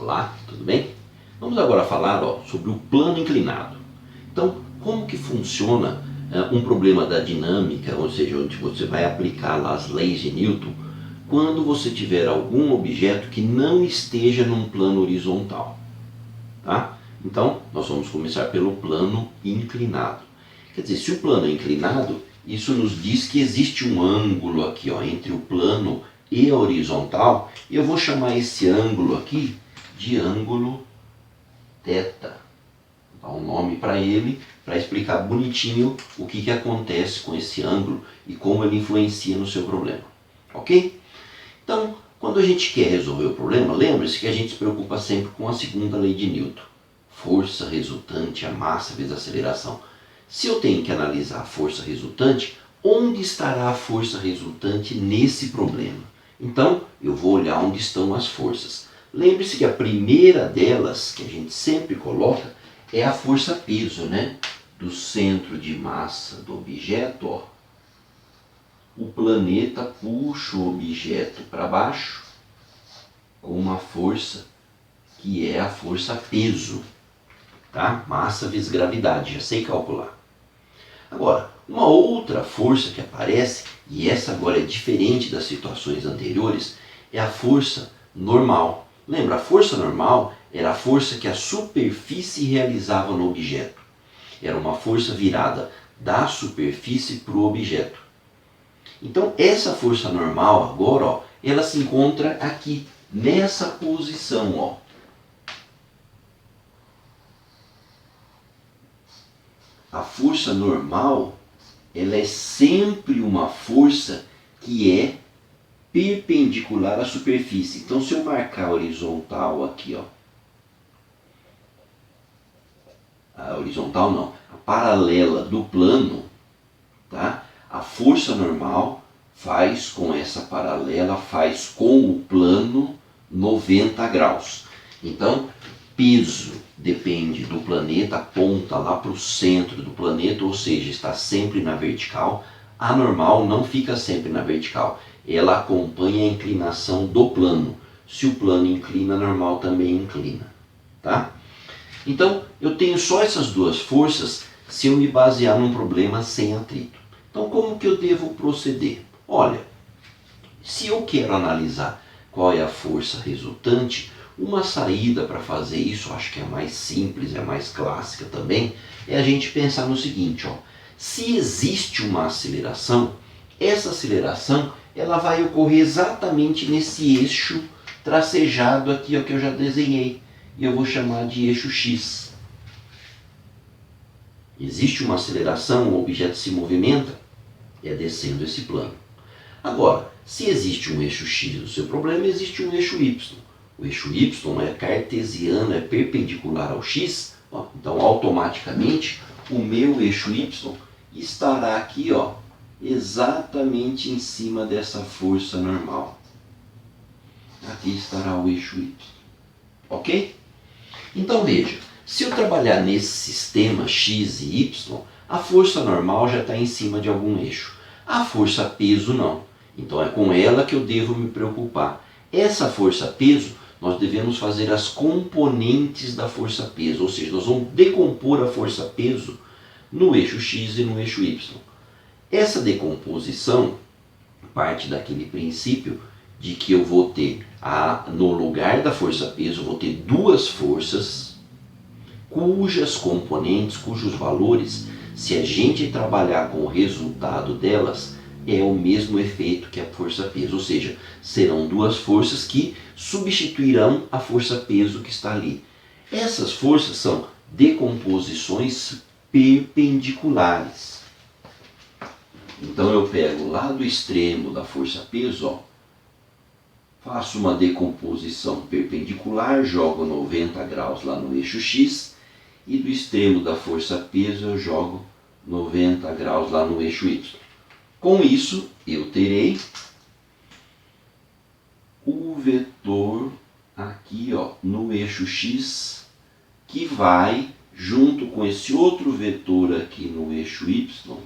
Olá, tudo bem? Vamos agora falar sobre o plano inclinado. Então, como que funciona um problema da dinâmica, ou seja, onde você vai aplicar lá as leis de Newton, quando você tiver algum objeto que não esteja num plano horizontal, tá? Então, nós vamos começar pelo plano inclinado. Quer dizer, se o plano é inclinado, isso nos diz que existe um ângulo aqui, entre o plano e a horizontal, e eu vou chamar esse ângulo aqui de ângulo θ. Vou dar um nome para ele, para explicar bonitinho o que acontece com esse ângulo e como ele influencia no seu problema. Ok? Então, quando a gente quer resolver o problema, lembre-se que a gente se preocupa sempre com a segunda lei de Newton. Força resultante, a massa vezes a aceleração. Se eu tenho que analisar a força resultante, onde estará a força resultante nesse problema? Então, eu vou olhar onde estão as forças. Lembre-se que a primeira delas, que a gente sempre coloca, é a força-peso, né? Do centro de massa do objeto, o planeta puxa o objeto para baixo com uma força que é a força-peso, tá? Massa vezes gravidade, já sei calcular. Agora, uma outra força que aparece, e essa agora é diferente das situações anteriores, é a força normal. Lembra, a força normal era a força que a superfície realizava no objeto. Era uma força virada da superfície para o objeto. Então, essa força normal agora, ela se encontra aqui, nessa posição, A força normal, ela é sempre uma força que é perpendicular à superfície. Então, se eu marcar a horizontal aqui, a horizontal não, a paralela do plano, tá? A força normal faz com essa paralela, faz com o plano 90 graus. Então, peso depende do planeta, aponta lá para o centro do planeta, ou seja, está sempre na vertical. A normal não fica sempre na vertical, ela acompanha a inclinação do plano. Se o plano inclina, a normal também inclina, tá? Então, eu tenho só essas duas forças se eu me basear num problema sem atrito. Então, como que eu devo proceder? Olha, se eu quero analisar qual é a força resultante, uma saída para fazer isso, acho que é mais simples, é mais clássica também, é a gente pensar no seguinte, se existe uma aceleração, essa aceleração ela vai ocorrer exatamente nesse eixo tracejado aqui, que eu já desenhei, e eu vou chamar de eixo X. Existe uma aceleração, o objeto se movimenta, é descendo esse plano. Agora, se existe um eixo X no seu problema, existe um eixo Y. O eixo Y é cartesiano, é perpendicular ao X, então automaticamente o meu eixo Y estará aqui, exatamente em cima dessa força normal. Aqui estará o eixo Y. Ok? Então veja, se eu trabalhar nesse sistema X e Y, a força normal já está em cima de algum eixo. A força peso não. Então é com ela que eu devo me preocupar. Essa força peso, nós devemos fazer as componentes da força peso, ou seja, nós vamos decompor a força peso no eixo X e no eixo Y. Essa decomposição parte daquele princípio de que eu vou ter, no lugar da força peso, eu vou ter duas forças cujas componentes, cujos valores, se a gente trabalhar com o resultado delas, é o mesmo efeito que a força peso, ou seja, serão duas forças que substituirão a força peso que está ali. Essas forças são decomposições perpendiculares. Então eu pego lá do extremo da força peso, faço uma decomposição perpendicular, jogo 90 graus lá no eixo X, e do extremo da força peso eu jogo 90 graus lá no eixo Y. Com isso, eu terei o vetor aqui no eixo X, que vai junto com esse outro vetor aqui no eixo Y.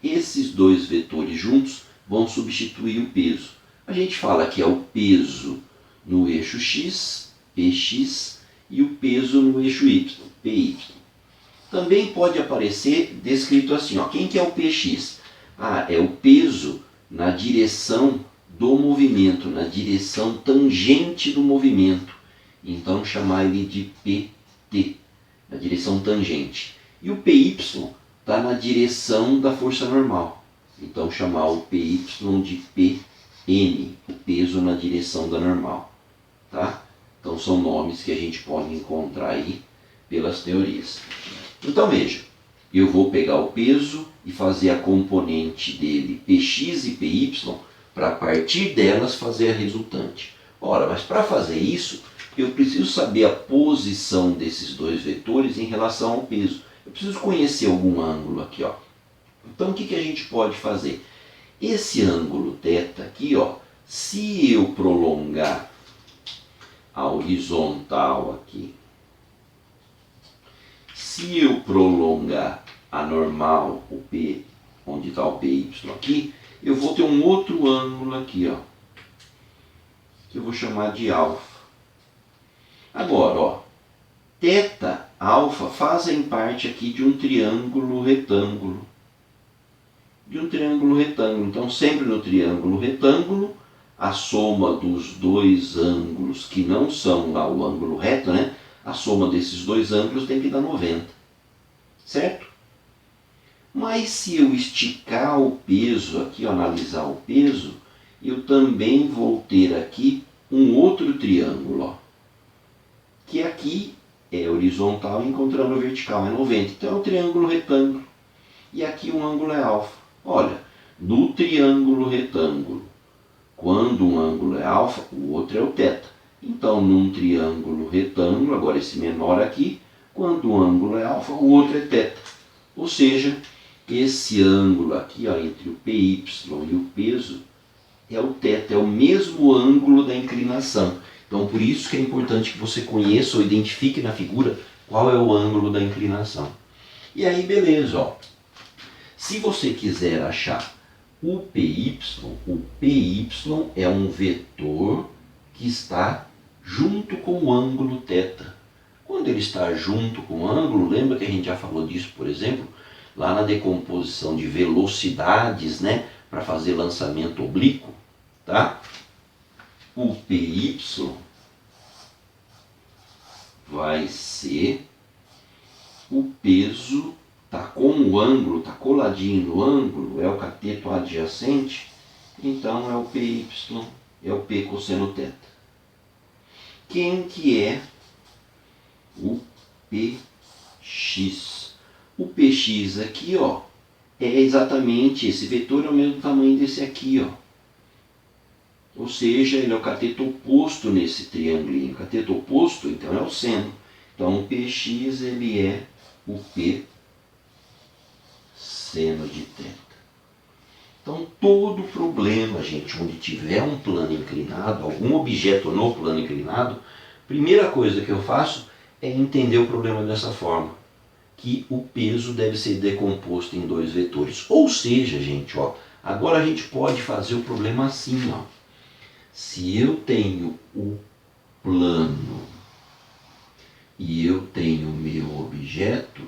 Esses dois vetores juntos vão substituir o peso. A gente fala que é o peso no eixo X, Px e o peso no eixo y, Py. Também pode aparecer descrito assim, ó, quem que é o Px? Ah, é o peso na direção do movimento, na direção tangente do movimento. Então chamar ele de Pt, na direção tangente. E o Py está na direção da força normal. Então chamar o Py de Pn, o peso na direção da normal. Tá? Então são nomes que a gente pode encontrar aí pelas teorias. Então veja, eu vou pegar o peso e fazer a componente dele Px e Py, para a partir delas fazer a resultante. Ora, mas para fazer isso, eu preciso saber a posição desses dois vetores em relação ao peso. Eu preciso conhecer algum ângulo aqui, ó. Então o que a gente pode fazer? Esse ângulo θ aqui, ó, se eu prolongar a horizontal aqui, se eu prolongar a normal, o P, onde está o Py aqui, eu vou ter um outro ângulo aqui, ó, que eu vou chamar de alfa. Agora, ó, θ, alfa fazem parte aqui de um triângulo retângulo. Então, sempre no triângulo retângulo, a soma dos dois ângulos que não são lá o ângulo reto, né? A soma desses dois ângulos tem que dar 90. Certo? Mas se eu esticar o peso aqui, ó, analisar o peso, eu também vou ter aqui um outro triângulo, ó, que aqui é horizontal encontrando o vertical, é 90. Então é um triângulo retângulo. E aqui o ângulo é alfa. Olha, no triângulo retângulo, quando um ângulo é alfa, o outro é o θ. Então, num triângulo retângulo, agora esse menor aqui, quando um ângulo é alfa, o outro é θ. Ou seja, esse ângulo aqui, ó, entre o Py e o peso é o θ, é o mesmo ângulo da inclinação. Então, por isso que é importante que você conheça ou identifique na figura qual é o ângulo da inclinação. E aí, beleza, ó. Se você quiser achar o Py é um vetor que está junto com o ângulo θ. Quando ele está junto com o ângulo, lembra que a gente já falou disso, por exemplo, lá na decomposição de velocidades, né, para fazer lançamento oblíquo, tá? O Py vai ser o peso, tá com o ângulo, tá coladinho no ângulo, é o cateto adjacente, então é o Py, é o P cosseno θ. Quem que é o Px? O Px aqui, ó, é exatamente esse vetor, é o mesmo tamanho desse aqui, ó. Ou seja, ele é o cateto oposto nesse triângulo. Cateto oposto, então, é o seno. Então, o Px ele é o P seno de θ. Então, todo problema, gente, onde tiver um plano inclinado, algum objeto no plano inclinado, primeira coisa que eu faço é entender o problema dessa forma, que o peso deve ser decomposto em dois vetores. Ou seja, gente, ó, agora a gente pode fazer o problema assim, ó. Se eu tenho o plano e eu tenho o meu objeto,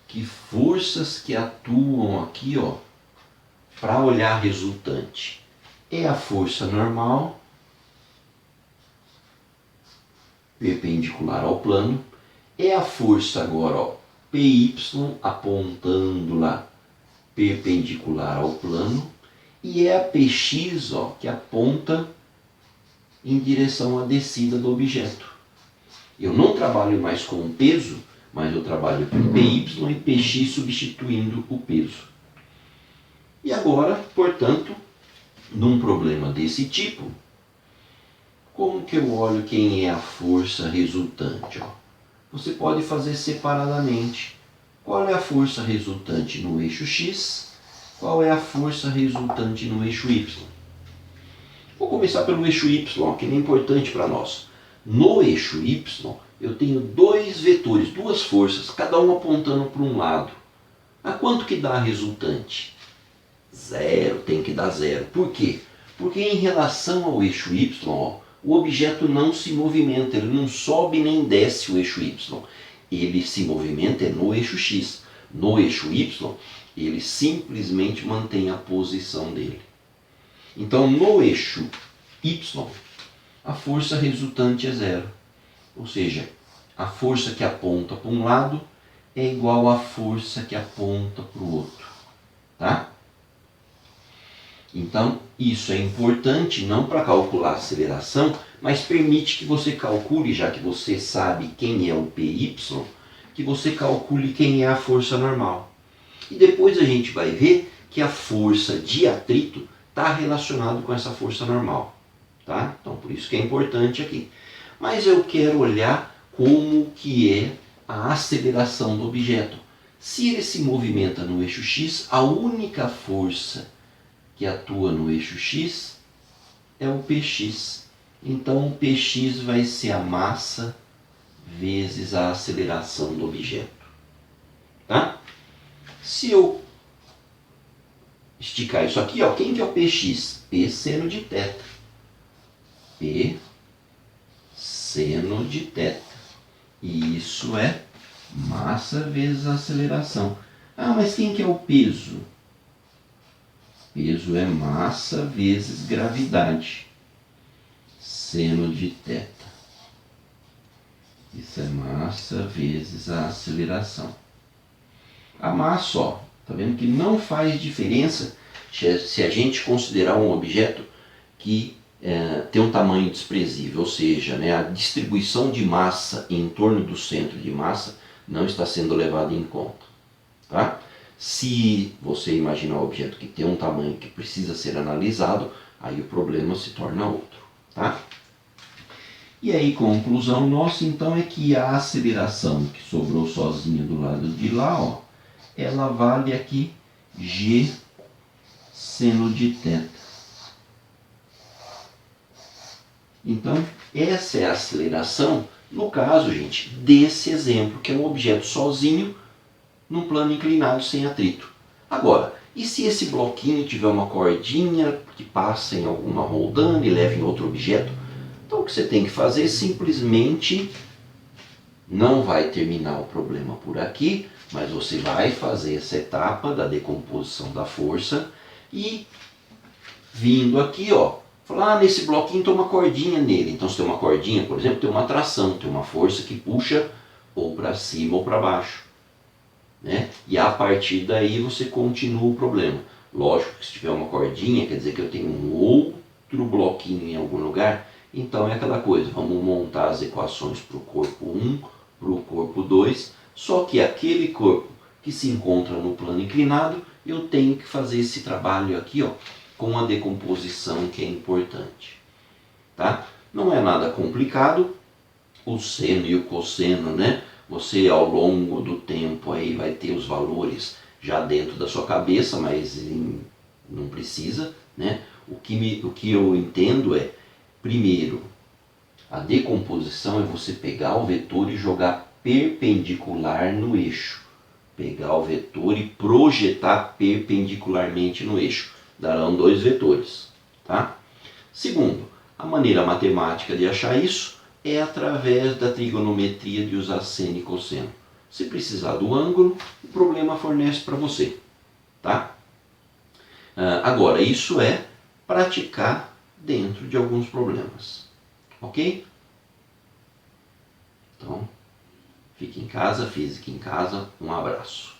que forças que atuam aqui, ó, para olhar a resultante? É a força normal, perpendicular ao plano, é a força agora, ó, Py apontando lá, perpendicular ao plano, e é a Px, ó, que aponta em direção à descida do objeto. Eu não trabalho mais com o peso, mas eu trabalho com Py e Px substituindo o peso. E agora, portanto, num problema desse tipo, como que eu olho quem é a força resultante? Ó? Você pode fazer separadamente. Qual é a força resultante no eixo x? Qual é a força resultante no eixo y? Vou começar pelo eixo y, que é importante para nós. No eixo y, eu tenho dois vetores, duas forças, cada uma apontando para um lado. A quanto que dá a resultante? Zero, tem que dar zero. Por quê? Porque em relação ao eixo y, ó, o objeto não se movimenta, ele não sobe nem desce o eixo Y. Ele se movimenta no eixo X. No eixo Y, ele simplesmente mantém a posição dele. Então, no eixo Y, a força resultante é zero. Ou seja, a força que aponta para um lado é igual à força que aponta para o outro. Tá? Então, isso é importante não para calcular a aceleração, mas permite que você calcule, já que você sabe quem é o PY, que você calcule quem é a força normal. E depois a gente vai ver que a força de atrito está relacionada com essa força normal. Tá? Então, por isso que é importante aqui. Mas eu quero olhar como que é a aceleração do objeto. Se ele se movimenta no eixo X, a única força que atua no eixo X é o Px. Então, o Px vai ser a massa vezes a aceleração do objeto. Tá? Se eu esticar isso aqui, ó, quem que é o Px? P seno de θ. P seno de θ. E isso é massa vezes aceleração. Ah, mas quem que é o peso? Peso é massa vezes gravidade. Seno de θ. Isso é massa vezes a aceleração. A massa, ó, tá vendo que não faz diferença se a gente considerar um objeto que tem um tamanho desprezível, ou seja, né, a distribuição de massa em torno do centro de massa não está sendo levada em conta. Tá? Se você imaginar um objeto que tem um tamanho que precisa ser analisado, aí o problema se torna outro. Tá? E aí, conclusão nossa, então, é que a aceleração que sobrou sozinha do lado de lá, ó, ela vale aqui G seno de θ. Então, essa é a aceleração, no caso, gente, desse exemplo, que é um objeto sozinho num plano inclinado sem atrito. Agora, e se esse bloquinho tiver uma cordinha que passa em alguma roldana e leva em outro objeto? Então, o que você tem que fazer é simplesmente, não vai terminar o problema por aqui, mas você vai fazer essa etapa da decomposição da força e vindo aqui, ó, falar, nesse bloquinho tem uma cordinha nele. Então, se tem uma cordinha, por exemplo, tem uma tração, tem uma força que puxa ou para cima ou para baixo. Né? E a partir daí você continua o problema. Lógico que se tiver uma cordinha, quer dizer que eu tenho um outro bloquinho em algum lugar. Então é aquela coisa, vamos montar as equações para o corpo 1, para o corpo 2. Só que aquele corpo que se encontra no plano inclinado, eu tenho que fazer esse trabalho aqui, ó, com a decomposição, que é importante. Tá? Não é nada complicado, o seno e o cosseno, né? Você ao longo do tempo aí vai ter os valores já dentro da sua cabeça, mas não precisa, né? O que eu entendo é, primeiro, a decomposição é você pegar o vetor e jogar perpendicular no eixo. Pegar o vetor e projetar perpendicularmente no eixo. Darão dois vetores. Tá? Segundo, a maneira matemática de achar isso é através da trigonometria de usar seno e cosseno. Se precisar do ângulo, o problema fornece para você. Tá? Agora, isso é praticar dentro de alguns problemas. Ok? Então, fique em casa, física em casa. Um abraço.